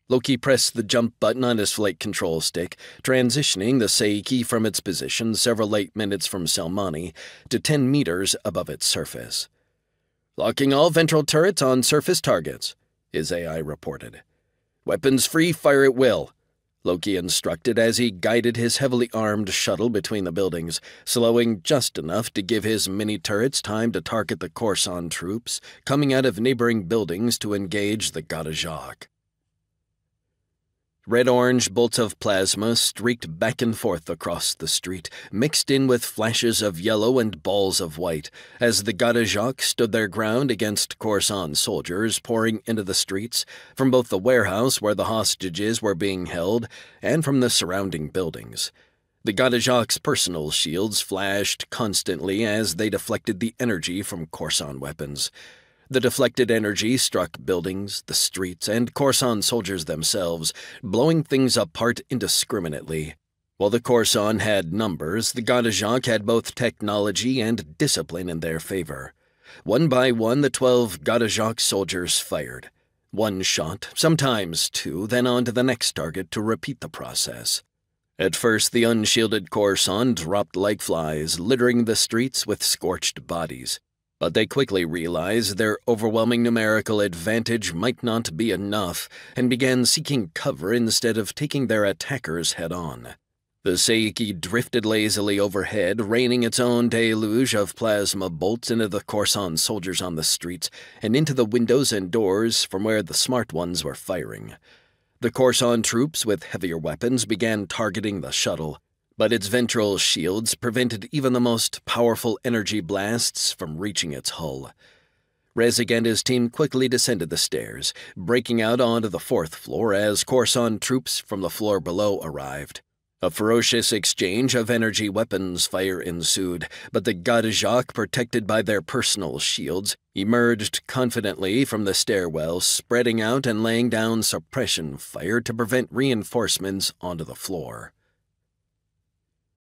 Loki pressed the jump button on his flight control stick, transitioning the Seiki from its position several light minutes from Selmani to 10 meters above its surface. "Locking all ventral turrets on surface targets," his AI reported. "Weapons free, fire at will," Loki instructed as he guided his heavily armed shuttle between the buildings, slowing just enough to give his mini-turrets time to target the Corson troops coming out of neighboring buildings to engage the Gadajak. Red-orange bolts of plasma streaked back and forth across the street, mixed in with flashes of yellow and balls of white, as the Gadajak stood their ground against Corson soldiers pouring into the streets from both the warehouse where the hostages were being held and from the surrounding buildings. The Gadajak's personal shields flashed constantly as they deflected the energy from Corson weapons. The deflected energy struck buildings, the streets, and Corson soldiers themselves, blowing things apart indiscriminately. While the Corson had numbers, the Gadajak had both technology and discipline in their favor. One by one, the 12 Gadajak soldiers fired. One shot, sometimes two, then on to the next target to repeat the process. At first, the unshielded Corson dropped like flies, littering the streets with scorched bodies. But they quickly realized their overwhelming numerical advantage might not be enough, and began seeking cover instead of taking their attackers head-on. The Seiki drifted lazily overhead, raining its own deluge of plasma bolts into the Corson soldiers on the streets, and into the windows and doors from where the smart ones were firing. The Corson troops with heavier weapons began targeting the shuttle, but its ventral shields prevented even the most powerful energy blasts from reaching its hull. Rezig and his team quickly descended the stairs, breaking out onto the 4th floor as Corson troops from the floor below arrived. A ferocious exchange of energy weapons fire ensued, but the Gadajak, protected by their personal shields, emerged confidently from the stairwell, spreading out and laying down suppression fire to prevent reinforcements onto the floor.